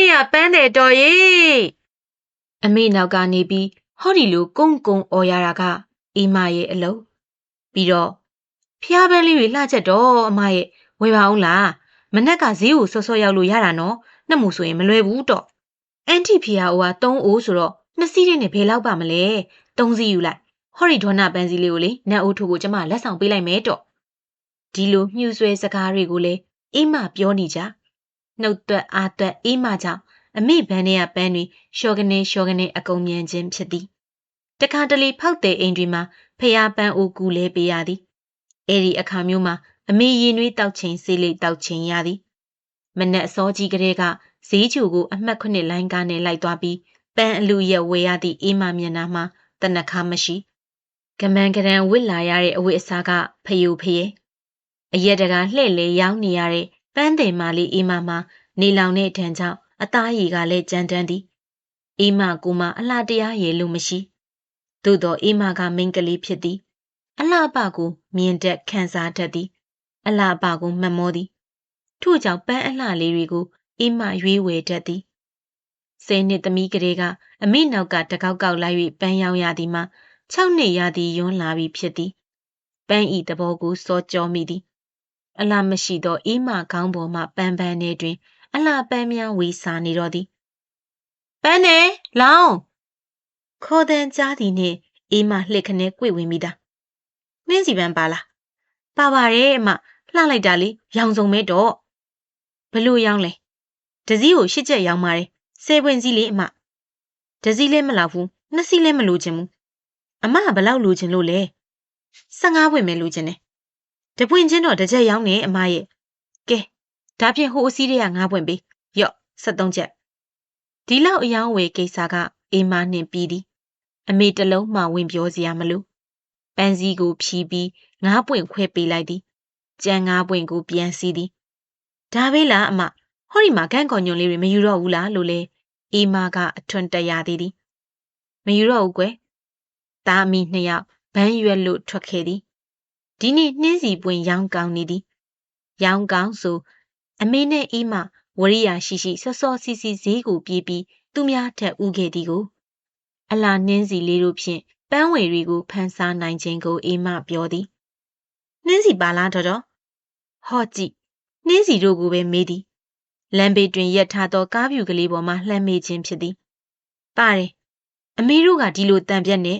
呀搬得多耶！အမေနောက်ကနေပြီးဟောဒီလိုကုန်းကုန်းအော်ရတာကအိမ်မရဲ့အလုပ်ပြီးတော့ဖျားပန်းလေးတွေလှချက်တော့အမရဲ့ဝယ်ပါအောင်လားမနက်ကဈေးကိုစောစောရောက်လို့ရတာနော်နှက်မှုဆိုရင်မလွယ်ဘူးတော့အန်တီဖီယာအိုက3အိုးဆိုတော့2စီးနဲ့ဘယ်လောက်ပါမလဲ3စီးယူလိုက်ဟောဒီဒေါနာပန်းစီလေးကိုလေနတ်အိုးထိုးကိုကျမလက်ဆောင်ပေးလိုက်မယ်တော့ဒီလိုမြှူဆွဲစကားတွေကိုလေအိမ်မပြောနေကြနှုတ်သက်အားသက်အိမ်မကြောင့်အမေဘန်းထဲကပန်းတွေရှော့ကနေအကုန်မြန်ခြင်းဖြစ်သည်တခါတလေဖောက်တဲ့အိမ်တွေမှာဖျားပန်းအိုကူလဲပေးရသည်အဲ့ဒီအခါမျိုးမှာအမေရင်နွေးတောက်ချိန်ဆေးလိပ်တောက်ချိန်ရသည်မနက်အစောကြီးကလေးကဈေးချိုကိုအမှတ်9လိုင်းကားနဲ့လိုက်သွားပြီးပန်းအလူရက်ဝယ်ရသည့်အိမ်မမျက်နှာမှာတနခါမရှိကမန်ကရန်ဝစ်လာရတဲ့အဝတ်အစားကဖယိုဖယဲအရက်တကာလှဲ့လေရောင်းနေရတဲ့ပန်းတယ်မာလေးအိမ်မမှာနေလောင်တဲ့ထံကြောင့်အသားရည်ကလည်းကြမ်းတမ်းသည်အိမ်မကိုမအလှတရားရည်လို့မရှိသို့တော့အိမ်မကမိန်းကလေးဖြစ်သည်အလှပကိုမြင်တတ်ခံစားတတ်သည်အလှပကိုမှတ်မောသည်ထို့ကြောင့်ပန်းအလှလေးတွေကိုအိမ်မရွေးဝယ်တတ်သည်10နှစ်သမီးကလေးကအမိနောက်ကတကောက်ကောက်လိုက်၍ပန်းရောင်းရသည်မှာ6နှစ်ရသည်ယွန်းလာပြီဖြစ်သည်ပန်းဤတဘောကိုစောကြောမိသည်အလှမရှိသောအိမ်မခေါင်းပေါ်မှပန်းပန်းနေတွင်အလှပန်းများဝေစာနေတော့သည်ပန်းနေလောင်းခေါ်တဲ့ကြားသည်နှင့်အိမ်မလှစ်ခနဲကြွေဝင်မိတာနှင်းစီပန်းပါလားပါပါတယ်အမလှလိုက်တာလေရောင်စုံမဲတော့ဘလို့ရောင်းလဲတစည်းကို8ချက်ရောင်းပါတယ်10ပွင့်စီးလေအမတစည်းလည်းမလောက်ဘူး2စီးလည်းမလိုချင်ဘူးအမကဘလောက်လိုချင်လို့လဲ15ပွင့်ပဲလိုချင်တယ်တပွင့်ချင်းတော့တစ်ချက်ရောင်းနေအမရဲ့ကဲဒါဖြင့်ဟိုအစီးတွေက9ပွင့်ပေးယော့73ချက်ဒီလောက်အယောင်းဝယ်ကိစ္စကအိမ်မနှင်ပြီးသည်အမေတလုံးမှဝင်ပြောစရာမလိုပန်းစည်းကိုဖြီးပြီး9ပွင့်ခွဲပေးလိုက်သည်ကြံ9ပွင့်ကိုပြန်စီးသည်ဒါပဲလားအမဟောဒီမှာဂန့်ကော်ညွန်လေးတွေမယူတော့ဘူးလားလို့လဲအိမ်မကအထွန်းတက်ရသေးသည်မယူတော့ဘူးကွယ်သားအမိ2ယောက်ဘန်းရွက်လို့ထွက်ခဲ့သည်ဒီနေ့နှင်းစီပွင့်ရောင်းကောင်းနေသည်ရောင်းကောင်းဆိုအမေနဲ့အိမ်မဝရိယာရှိရှိစောစောစီစီဈေးကိုပြေးပြီးသူများထက်ဥခဲ့သည်ကိုအလားနှင်းစီလေးတို့ဖြင့်ပန်းဝယ်တွေကိုဖန်ဆားနိုင်ခြင်းကိုအိမ်မပြောသည်နှင်းစီပါလားတော်ဟော့ကြည့်နှင်းစီတို့ကိုပဲမေးသည်လမ်းဘေးတွင်ရက်ထားသောကားဖြူကလေးပေါ်မှလှမ်းမေးခြင်းဖြစ်သည်ပါတယ်အမေတို့ကဒီလိုတန်ပြက်နဲ့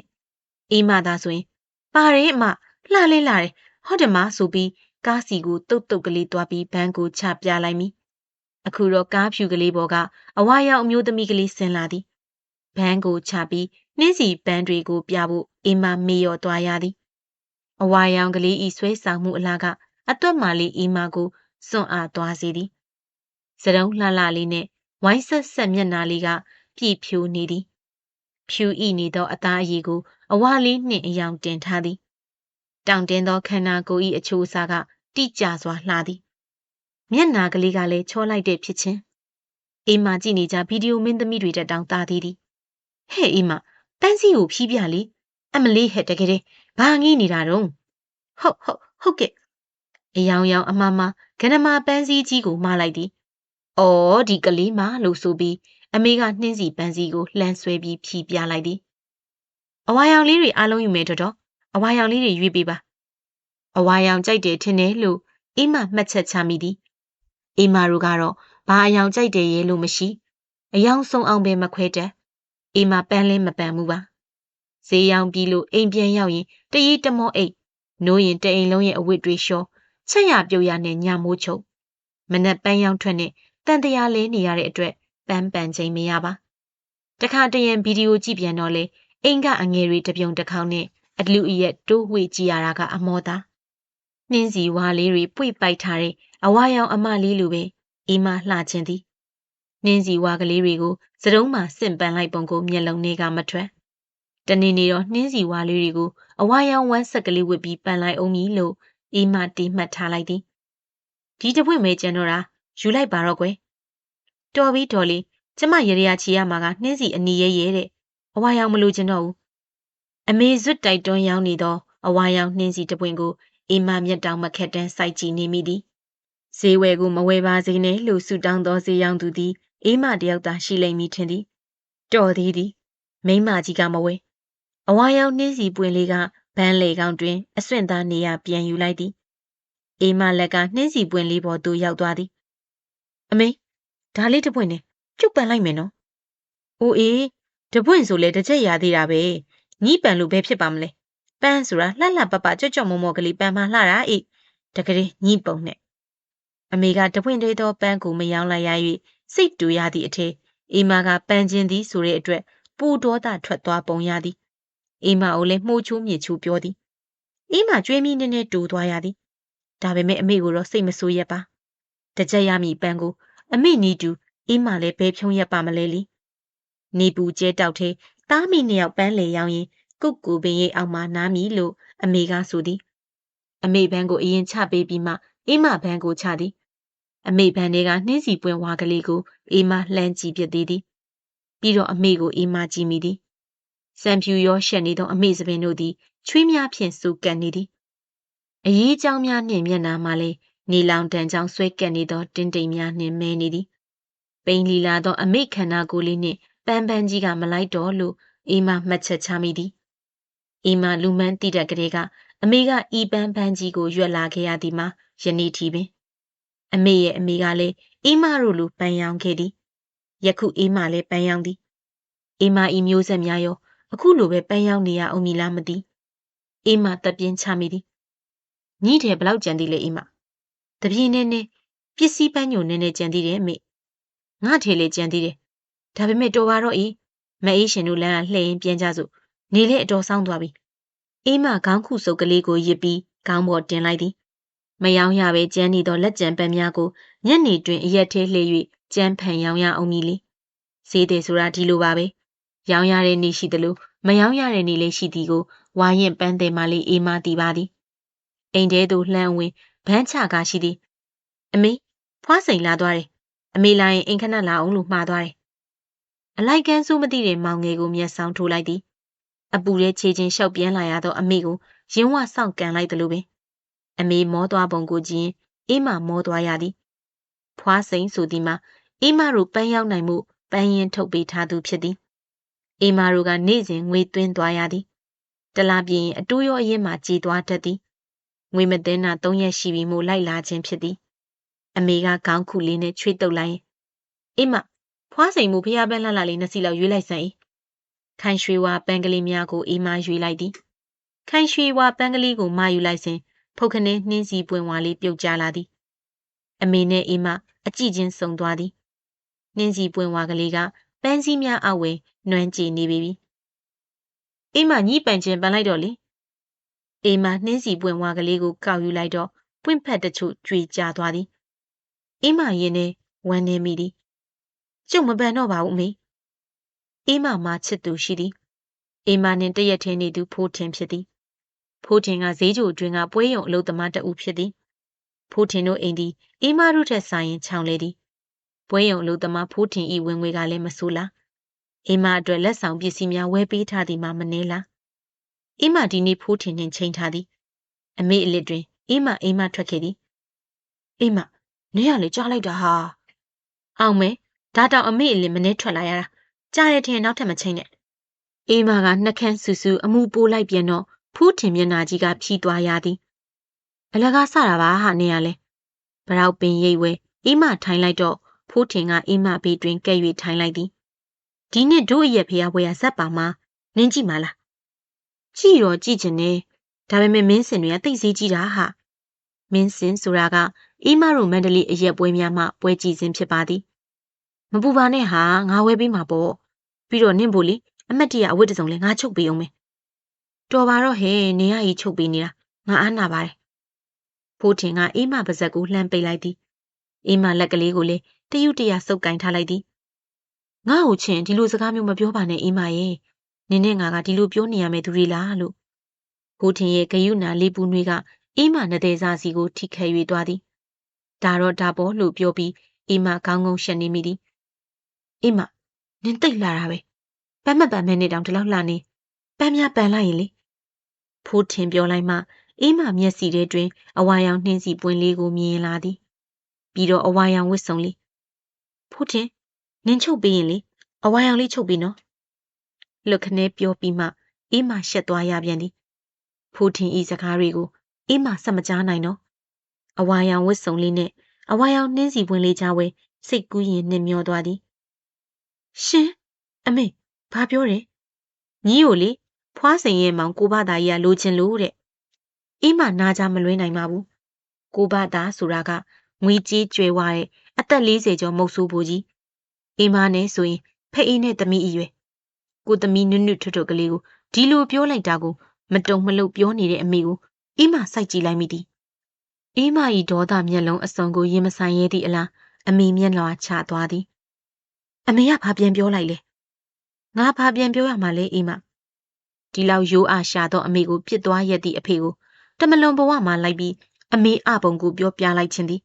အိမ်မသာဆိုရင်ပါတယ်အမလှလဲလှတယ်ဟုတ်တယ်မဆိုပြီးကားစီကိုတုတ်တုတ်ကလေးတွားပြီးဘန်းကိုချပြလိုက်မိအခုတော့ကားဖြူကလေးပေါ်ကအဝါရောင်အမျိုးသမီးကလေးဆင်းလာသည်ဘန်းကိုချပြီးနှင်းစီပန်းတွေကိုပြဖို့အိမ်မမေ့လျော့သွားရသည်အဝါရောင်ကလေးဤဆွဲဆောင်မှုအလားကအသွက်မာလေးအိမ်မကိုစွန့်အားသွားစေသည်စတုံးလှလှလေးနဲ့ဝိုင်းဆက်ဆက်မျက်နှာလေးကပြည့်ဖြိုးနေသည်ဖြူဤနေသောအသားအရည်ကိုအဝါလေးနှင့်အယောင်တင်ထားသည်တောင်တင်းသောခန္ဓာကိုယ်၏အချိုးအစားကတိကျစွာလှသည်မျက်နှာကလေးကလည်းချောလိုက်တဲ့ဖြစ်ချင်းအိမ်မကြည့်နေကြဗီဒီယိုမင်းသမီးတွေတက်တောင်သားသေးသည်ဟဲ့အိမ်မပန်းစီကိုဖြီးပြလေအမလေးဟဲ့တကယ်တဲ့ဘာငေးနေတာတော့ဟုတ်ကဲ့အယောင်ယောင်အမမကနမပန်းစည်းကြီးကိုမလိုက်သည်အော်ဒီကလေးမလို့ဆိုပြီးအမေကနှင်းစီပန်းစည်းကိုလှမ်းဆွဲပြီးဖြီးပြလိုက်သည်အဝါရောင်လေးတွေအားလုံးယူမယ်တော်အဝါရောင်လေးတွေရွေးပေးပါအဝါရောင်ကြိုက်တယ်ထင်တယ်လို့အိမ်မမှတ်ချက်ချမိသည်အိမ်မတို့ကတော့ဘာအယောင်ကြိုက်တယ်ရဲလို့မရှိအယောင်ဆုံးအောင်ပဲမခွဲတတ်အိမ်မပန်းလဲမပန်းဘူးပါဈေးရောင်ပြီးလို့အိမ်ပြန်ရောက်ရင်တရီးတမောအိတ်နိုးရင်တအိမ်လုံးရဲ့အဝတ်တွေလျှော်ချက်ရပြုတ်ရနဲ့ညမိုးချုပ်မနက်ပန်းရောင်ထွက်နဲ့တန်တရားလဲနေရတဲ့အတွက်ပန်းပန်ချိန်မရပါတခါတရံဗီဒီယိုကြည့်ပြန်တော့လေအိမ်ကအငယ်တွေတပြုံတစ်ခေါက်နဲ့အလူအရက်တိုးဝှေ့ကြည့်ရတာကအမောသားနှင်းစီဝါလေးတွေပွေပိုက်ထားတဲ့အဝါရောင်အမလေးလိုပဲအိမ်မလှခြင်းသည်နှင်းစီဝါကလေးတွေကိုစတုံးမှဆင့်ပန်လိုက်ပုံကိုမျက်လုံးထဲကမထွက်တနေ့နေ့တော့နှင်းစီဝါလေးတွေကိုအဝါရောင်ဝမ်းဆက်ကလေးဝစ်ပြီးပန်လိုက်အောင်မီလို့အိမ်မတီးမှတ်ထားလိုက်သည်ဒီတပွင့်မဲကျန်တော့တာယူလိုက်ပါတော့ကွယ်တော်ပြီတော်လေးကျမရေရချီရမှာကနှင်းစီအနီရဲတဲ့အဝါရောင်မလိုချင်တော့ဘူးအမေဇွတ်တိုက်တွန်းရောင်းနေသောအဝါရောင်နှင်းစီတပွင့်ကိုအိမ်မမျက်တောင်မခက်တန်းစိုက်ကြည့်နေမိသည်ဈေးဝယ်ကိုမဝယ်ပါစေနဲ့လို့ဆူတောင်းသောဈေးရောင်းသူသည် အေးမတယောက်သာရှိလိမ့်မည်ထင်သည်တော်သေးသည်မိမကြီးကမဝဲအဝါရောင်နှင်းစီပွင့်လေးကဘန်းလေကောင်တွင်အဆွင့်သားနေရပြန်ယူလိုက်သည်အေးမလက်ကနှင်းစီပွင့်လေးပေါ်သို့ရောက်သွားသည်အမေဒါလေးတစ်ပွင့်နဲ့ကျုပ်ပန်လိုက်မယ်နော်အိုးအေးတပွင့်ဆိုလဲတစ်ချက်ရသေးတာပဲညီးပန်လို့ဘယ်ဖြစ်ပါမလဲပန်းဆိုတာလှလှပပကြွကြွမောမောကလေးပန်မှလှတာအေးတကယ်ညီးပုံနဲ့အမေကတပွင့်သေးသောပန်းကိုမယောင်းလိုက်ရ၍စိတ်တူရသည့်အထက်အေးမကပန်းခြင်းသည်ဆိုတဲ့အတွက်ပူဒေါသထွက်သွားပုံရသည်အေးမကိုလည်းမှုချိုးမြစ်ချိုးပြောသည်အေးမကြွေးမိနေတူသွားရသည်ဒါပေမဲ့အမေကိုတော့စိတ်မဆိုးရက်ပါတကြက်ရမည်ပန်းကိုအမေနီးတူအေးမလည်းဘဲဖြုံးရက်ပါမလဲလီနေပူကျဲတောက်ထဲသားမိနှစ်ယောက်ပန်းလေရောင်းရင်ကုတ်ကူပင်ရိပ်အောင်မှနားမီလို့အမေကဆိုသည်အမေဘန်းကိုအရင်ချပေးပြီးမှအေးမဘန်းကိုချသည်အမေဘန်းတွေကနှင်းစီပွင့်ဝါကလေးကိုအေးမလှမ်းကြည့်ပြသေးသည်ပြီးတော့အမေကိုအေးမကြည့်မိသည်စံဖြူရောရှက်နေသောအမေစပင်တို့သည်ချွေးများဖြင့်စူကပ်နေသည်အရေးကြောင်းများနှင့်မျက်နှာမှလည်းနေလောင်တန်ကြောင်းဆွဲကပ်နေသောတင်းတိမ်များနှင့်မဲနေသည်ပိန်လီလာသောအမေခန္ဓာကိုယ်လေးနှင့်ပန်းပန်းကြီးကမလိုက်တော့လို့အေးမမှတ်ချက်ချမိသည်အေးမလူမန်းတိတတ်ကလေးကအမေကဤပန်းပန်းကြီးကိုရွက်လာခဲ့ရသည်မှာယနေ့ထီပင်အမေရဲ့အမေကလည်းအေးမတို့လူပန်းရောင်ခဲ့သည်ယခုအေးမလည်းပန်းရောင်သည်အေးမဤမျိုးဆက်များရောအခုလိုပဲပန်းရောင်နေရအောင်မီလားမသိအေးမတပ်ပြင်းချမိသည်ညီးတယ်ဘလောက်ကြံသေးလဲအေးမတပြေးနဲ့ပစ္စည်းပန်းညိုနဲ့ကြံသေးတယ်အမေငါထဲလေကြံသေးတယ်ဒါပေမဲ့တော်ပါတော့အေးမအေးရှင်တို့လမ်းကလှည့်ရင်ပြန်ကြစို့နေလေအတော်ဆောင်းသွားပြီအေးမခေါင်းခုစုပ်ကလေးကိုရစ်ပြီးခေါင်းပေါ်တင်လိုက်သည်မယောင်ရပဲကျန်းနေသောလက်ကြံပန်းများကိုညနေတွင်အရက်ထဲလှည့်၍ကျန်းဖန်ရောင်ရအောင်မီလေဈေးတယ်ဆိုတာဒီလိုပါပဲရောင်ရတဲ့နေ့ရှိသလိုမယောင်ရတဲ့နေ့လည်းရှိသည်ကိုဝါရင်ပန်းတယ်မှလေးအေးမသိပါသည်အိမ်ထဲသို့လှမ်းဝင်ဗန်းချကားရှိသည်အမေဖွားစိန်လာသွားတယ်အမေလာရင်အိမ်ခဏလာအောင်လို့မှားသွားတယ်အလိုက်ကန်းစိုးမသိတဲ့မောင်ငယ်ကိုမျက်စောင်းထိုးလိုက်သည်အပူထဲခြေချင်းလျှောက်ပြန်လာရသောအမေကိုရင်ဝဆောင့်ကန်လိုက်သလိုပင်အမေမောသွားပုံကိုကြည့်ရင်အေးမမောသွားရသည်ဖွားစိန်ဆိုသည်မှာအေးမတို့ပန်းရောက်နိုင်မှုပန်းရင်ထုတ်ပေးထားသူဖြစ်သည်အေးမတို့ကနေ့စဉ်ငွေသွင်းသွားရသည်တလားပြင်းရင်အတိုးရောအရင်မှကြေသွားတတ်သည်ငွေမသိန်းတာ3ရက်ရှိပြီမို့လိုက်လာခြင်းဖြစ်သည်အမေကခေါင်းခုလေးနဲ့ချွေးတုပ်လိုက်ရင်အေးမဖွားစိန်မှုဖျားပန်းလှလှလေး2စီလောက်ရွေးလိုက်စမ်းအေးခိုင်ရွှေဝါပန်းကလေးများကိုအေးမရွေးလိုက်သည်ခိုင်ရွှေဝါပန်းကလေးကိုမယူလိုက်စဉ်ဖုတ်ခနဲနှင်းစီပွင့်ဝါလေးပြုတ်ကျလာသည်အမေနဲ့အေးမအကြည့်ချင်းစုံသွားသည်နှင်းစီပွင့်ဝါကလေးကပန်းစည်းများအောက်ဝင်နွမ်းကြည်နေပြီအေးမညီးပန်ချင်းပန်လိုက်တော့လေအေးမနှင်းစီပွင့်ဝါကလေးကိုကောက်ယူလိုက်တော့ပွင့်ဖက်တချို့ကြွေကျသွားသည်အေးမရင်နဲ့ဝမ်းနေမိသည်ကျုပ်မပန်တော့ပါဘူးအမေအေးမမချစ်သူရှိသည်အေးမနှင့်တရက်ထဲနေသူဖိုးထင်ဖြစ်သည်ဖိုးထင်ကဈေးကြိုအတွင်းကပွဲရုံအလုပ်သမားတဦးဖြစ်သည်ဖိုးထင်တို့အိမ်သည်အေးမတို့ထက်ဆိုင်ရင်ချောင်လေသည်ပွဲရုံအလုပ်သမားဖိုးထင်ဤဝင်ငွေကလည်းမဆိုးလားအေးမအတွက်လက်ဆောင်ပစ္စည်းများဝယ်ပေးထားသည်မှမနှဲလားအေးမဒီနေ့ဖိုးထင်နှင့်ချိန်ထားသည်အမေအလစ်တွင်အေးမထွက်ခဲ့သည်အေးမနေရလေကြားလိုက်တာဟာအောင်မဲဒါတောင်အမေအလစ်မနှဲထွက်လာရတာကြားရတဲ့နောက်ထပ်မချိန်နဲ့အေးမကနှက်ခမ်းဆူဆူအမှုပိုးလိုက်ပြန်တော့ဖိုးထင်မျက်နှာကြီးကဖြီးသွားရသည်အလကားဆတာပါဟာနေရလဲဘရောက်ပင်ရိပ်ဝဲအေးမထိုင်လိုက်တော့ဖိုးထင်ကအေးမဘေးတွင်ကဲ့၍ထိုင်လိုက်သည်ဒီနှစ်တို့ရဲ့ဖျားပွဲရဇက်ပါမှာနင်းကြည့်ပါလားကြည့်တော့ကြည့်ချင်တယ်ဒါပေမဲ့မင်းစင်တွေကသိစည်းကြီးတာဟာမင်းစင်ဆိုတာကအေးမတို့မန္တလေးအရက်ပွဲများမှပွဲကြည့်ခြင်းဖြစ်ပါသည်မပူပါနဲ့ဟာငါဝဲပေးမှာပေါ့ပြီးတော့နင့်ဖို့လေအမတ်တရအဝတ်တစုံလဲငါချုပ်ပေးအောင်မယ်တော်ပါတော့ဟဲ့နေရကြီးချုပ်ပေးနေတာငါအားနာပါတယ်ဖိုးထင်ကအေးမပါဇက်ကိုလှမ်းပိတ်လိုက်သည်အေးမလက်ကလေးကိုလည်းတယူတရစုပ်ကင်ထားလိုက်သည်ငါ့ကိုချင်ဒီလိုစကားမျိုးမပြောပါနဲ့အေးမရဲ့နင်းနဲ့ငါကဒီလိုပြောနေရမယ်သူတွေလားလို့ဖိုးထင်ရဲ့ဂယုဏလေးပူးနွေးကအေးမနတဲ့စားစီကိုထိခဲ၍သွားသည်ဒါတော့ဒါပေါ်လို့ပြောပြီးအေးမခေါင်းငုံရှက်နေမိသည်အေးမနင်းတိတ်လာတာပဲပန်းမပန်မဲနဲ့တောင်ဒီလောက်လှနေပန်းများပန်လိုက်ရင်လေဖိုးထင်ပြောလိုက်မှအေးမမျက်စီထဲတွင်အဝါရောင်နှင်းစီပွင့်လေးကိုမြင်လာသည်ပြီးတော့အဝါရောင်ဝတ်စုံလေးဖိုးထင် နင်ချုပ်ပေးရင်လေအဝါရောင်လေးချုပ်ပေးနော်လွတ်ခနဲပြောပြီးမှအေးမရှက်သွားရပြန်သည်ဖိုးထင်ဤစကားတွေကိုအေးမဆက်မကြားနိုင်တော့အဝါရောင်ဝတ်စုံလေးနဲ့အဝါရောင်နှင်းစီပွင့်လေးကြားဝဲစိတ်ကူးရင်နှင်မျောသွားသည်ရှင်အမေဘာပြောတယ်ညီကိုလေဖွားစိန်ရဲ့မောင်ကိုဘသားကြီးကလိုချင်လို့တဲ့အေးမနာကြမလွဲနိုင်ပါဘူးကိုဘသားဆိုတာကငွေကြေးကျွဲဝတဲ့အသက်40ကျော်မုတ်ဆိုးဖို့ကြီးအေးမနဲ့ဆိုရင်ဖက်အေးနဲ့သမီးအရွယ်ကိုသမီးနွတ်နွတ်ထွတ်ထွတ်ကလေးကိုဒီလိုပြောလိုက်တာကိုမတုံမလှုပ်ပြောနေတဲ့အမေကိုအေးမစိုက်ကြည့်လိုက်မိသည်အေးမ၏ဒေါသမျက်လုံးအစုံကိုရင်မဆိုင်ရဲသည့်အလားအမေမျက်လွှာချသွားသည်အမေကဘာပြန်ပြောလိုက်လဲငါဘာပြန်ပြောရမှာလဲအေးမဒီလောက်ရိုးအားရှာသောအမေကိုပြစ်သွားရက်သည့်အဖေကိုတမလွန်ဘဝမှာလိုက်ပြီးအမေအပုံကိုပြောပြလိုက်ခြင်းသည်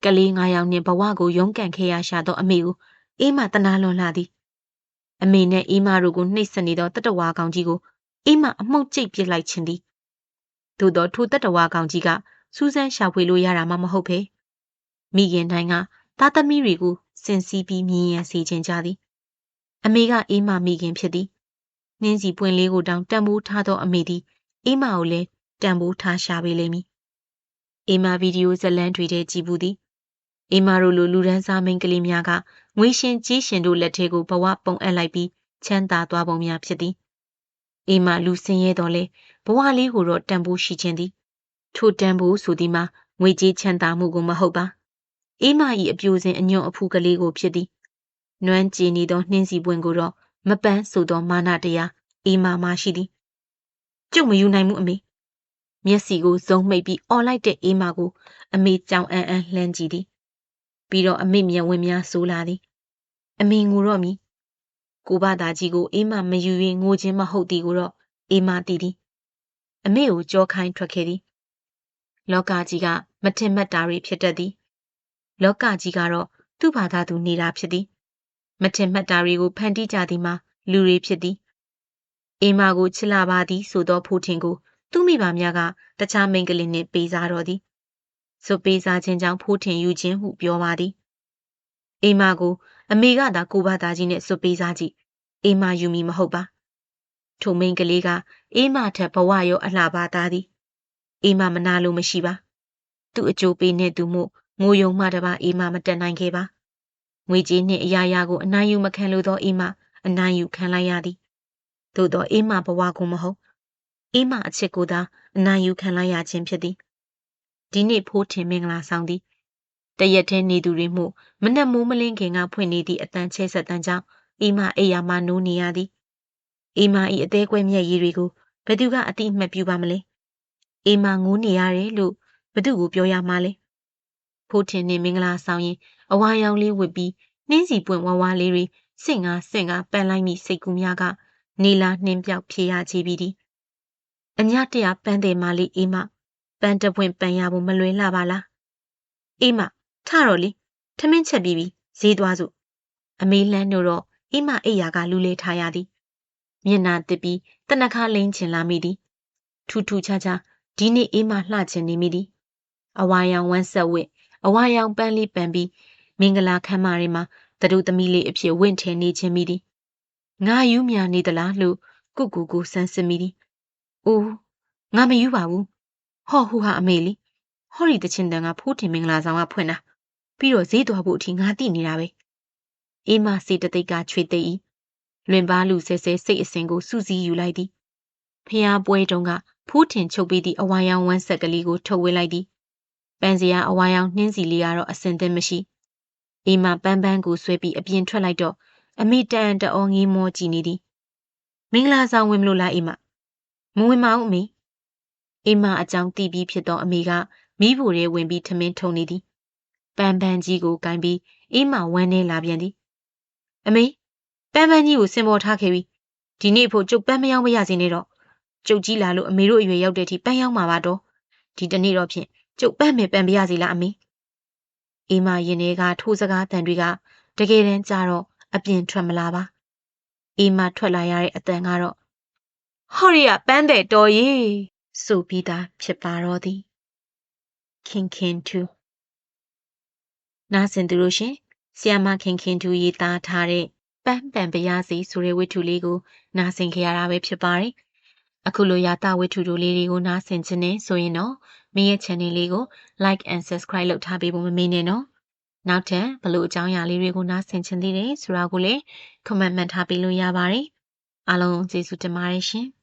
ကလေး9ယောက်နှင့်ဘဝကိုရုန်းကန်ခဲ့ရရှာသောအမေကိုအေးမတနာလွန်လာသည်အမေနဲ့အေးမတို့ကိုနှိပ်စက်နေသောတတဝါကောင်ကြီးကိုအေးမအမှုန့်ကျိတ်ပစ်လိုက်ခြင်းသည်သို့သောထိုတတဝါကောင်ကြီးကစူးစမ်းရှာဖွေလို့ရတာမှမဟုတ်ပဲမိခင်တိုင်းကသားသမီးတွေကိုစင်စီးပြီးမြင်ရစေခြင်းကြသည်အမေကအေးမမိခင်ဖြစ်သည်နှင်းစီပွင့်လေးကိုတောင်တန်ဖိုးထားသောအမေသည်အေးမကိုလည်းတန်ဖိုးထားရှာပေးလိမ့်မည်အေးမဗီဒီယိုဇတ်လန်းတွေထဲကြည့်ဘူးသည်အေးမတို့လိုလူဒန်းစားမိန်းကလေးများကငွေရှင်ကြီးရှင်တို့လက်ထဲကိုဘဝပုံအပ်လိုက်ပြီးချမ်းသာသွားပုံများဖြစ်သည်အေးမလူစင်ရဲတော်လဲဘဝလေးကိုတော့တန်ဖိုးရှိခြင်းသည်ထိုတန်ဖိုးဆိုသည်မှာငွေကြေးချမ်းသာမှုကိုမဟုတ်ပါအေးမ၏အပြိုစင်အညွန့်အဖူးကလေးကိုဖြစ်သည်နွမ်းကြည်နေသောနှင်းစီပွင့်ကိုတော့မပန်းဆိုသောမာနတရားအေးမမရှိသည်ကျုပ်မယူနိုင်ဘူးအမေမျက်စီကိုဇုံမိတ်ပြီးအော်လိုက်တဲ့အေးမကိုအမေကြောင်အန်းလှမ်းကြည့်သည်ပြီးတော့အမေမျက်ဝန်းများဆိုးလာသည်အမေငိုတော့မည်ကိုဘသားကြီးကိုအေးမမယူရင်ငိုခြင်းမဟုတ်သည်ကိုတော့အေးမသိသည်အမေကိုကြောခိုင်းထွက်ခဲ့သည်လောကကြီးကမထင်မှတ်တာတွေဖြစ်တတ်သည်လောကကြီးကတော့သူ့ဘာသာသူနေတာဖြစ်သည်မထင်မှတ်တာတွေကိုဖန်တီးကြသည်မှာလူတွေဖြစ်သည်အေးမကိုချစ်လာပါသည်ဆိုသောဖိုးထင်ကိုသူ့မိဘများကတခြားမိန်းကလေးနှင့်ပေးစားတော်သည်ဆိုပေးစားခြင်းကြောင့်ဖိုးထင်ယူခြင်းဟုပြောပါသည်အေးမကိုအမေကသာကိုဘသားကြီးနဲ့ဆိုပေးစားကြည့်အေးမယူမီမဟုတ်ပါထိုမိန်းကလေးကအေးမထက်ဘဝရောအလှပါသားသည်အေးမမနာလို့မရှိပါသူ့အကျိုးပေးနေသူမို့ငိုယုံမှတပါအေးမမတက်နိုင်ခဲ့ပါငွေကြေးနှင့်အရာရာကိုအနိုင်ယူမခံလို့သောအေးမအနိုင်ယူခံလိုက်ရသည်သို့သောအေးမဘဝကိုမဟုတ်အေးမအချစ်ကိုသာအနိုင်ယူခံလိုက်ရခြင်းဖြစ်သည်ဒီနေ့ဖိုးထင်မင်္ဂလာဆောင်သည်တရက်ထဲနေသူတွေမှုမနှက်မိုးမလင်းခင်ကဖွင့်နေသည့်အတန်ချဲဆက်တန်ကြောင့်အေးမအိယာမနိုးနေရသည်အေးမ၏အသေးကွဲမျက်ရည်တွေကိုဘယ်သူကအတိအမှတ်ပြုပါမလဲအေးမငိုးနေရတယ်လို့ဘယ်သူကိုပြောရမှာလဲဖိုးထင်နှင့်မင်္ဂလာဆောင်ရင်အဝါရောင်လေးဝစ်ပြီးနှင်းစီပွင့်ဝဝလေးတွေစင့်ကားပန်းလိုက်မိစိတ်ကူးများကနေလာနှင်းပြောက်ဖြေရချပြီသည်အညတရပန်းတယ်မလေးအေးမပန်းတပွင့်ပန်းရဖို့မလွယ်လှပါလားအေးမထတော့လေထမင်းချက်ပြီးပြီဈေးသွားစို့အမေလန်းတို့တော့အေးမအိယာကလူလေထားရသည်မျက်နာတစ်ပြီးတနခါလိမ့်ချင်လာမိသည်ထူးထူးခြားခြားဒီနေ့အေးမလှချင်နေမိသည်အဝါရောင်ဝမ်းဆက်ဝစ်အဝါရောင်ပန်းလေးပန်ပြီးမင်္ဂလာခမ်းမတွေမှာတတို့သမီးလေးအဖြစ်ဝင့်ထဲနေခြင်းမိသည်ငါယူမြနေသလားလို့ကုကူကိုဆန်းစစ်မိသည်အိုးငါမယူပါဘူးဟော့ဟူဟာအမေလေးဟော်ရီတချင်းတန်ကဖိုးထင်မင်္ဂလာဆောင်ကဖွင့်တာပြီးတော့ဈေးသွားဖို့အထိငါသိနေတာပဲအေးမစေတသိက်ကချွေသိပ်၏လွင်ပါလူဆဲဆဲစိတ်အစဉ်ကိုစူးစီးယူလိုက်သည်ဖျားပွဲတုံးကဖိုးထင်ချုပ်ပြီးသည့်အဝါရောင်ဝမ်းဆက်ကလေးကိုထုတ်ဝေလိုက်သည်ပန်းစရာအဝါရောင်နှင်းစီလေးကတော့အစင်သင့်မရှိအေးမပန်းကိုဆွဲပြီးအပြင်ထွက်လိုက်တော့အမိတန်တအောငေးမောကြည့်နေသည်မင်္ဂလာဆောင်ဝင်မလို့လားအေးမမဝင်ပါဘူးအမေအေးမအကြောင်းသိပြီးဖြစ်သောအမေကမိဖို့ရဲဝင်ပြီးထမင်းထုံနေသည်ပန်းကြီးကိုကင်ပြီးအေးမဝမ်းနေလာပြန်သည်အမေပန်းကြီးကိုစင်ပေါ်ထားခဲ့ပြီးဒီနေ့ဖို့ကျုပ်ပန်းမယောင်းမရစေနဲ့တော့ကျုပ်ကြီးလာလို့အမေတို့အရွယ်ရောက်တဲ့အထိပန်းယောင်းမှာပါတော့ဒီတနေ့တော့ဖြင့်ကျုပ်ပန်းမယ်ပန်းပြရစီလားအမေအေးမရင်ထဲကထိုးစကားတန်တွေကတကယ်တမ်းကြတော့အပြင်ထွက်မလာပါအေးမထွက်လာရတဲ့အတန်ကတော့ဟော်ရီကပန်းတဲ့တော်ရေဆိုပြီးသားဖြစ်ပါတော့သည်ခင်2နားဆင်သူတို့ရှင် ဆီယမခင်တူရေးသားထားတဲ့ပန်းပန်ပရစီဆိုတဲ့ဝတ္ထုလေးကိုနားဆင်ကြရတာပဲဖြစ်ပါတယ်။အခုလိုရာသဝတ္ထုတို့လေးတွေကိုနားဆင်ခြင်းနဲ့ဆိုရင်တော့မင်းရဲ့ channel လေးကို like and subscribe လုပ်ထားပေးဖို့မမေ့နဲ့နော်။နောက်ထပ်ဘလို့အကြောင်းအရာလေးတွေကိုနားဆင်ခြင်းသေးတယ်ဆိုတာကိုလည်း comment မှတ်ထားပေးလို့ရပါတယ်။အားလုံးကျေးဇူးတင်ပါတယ်ရှင်။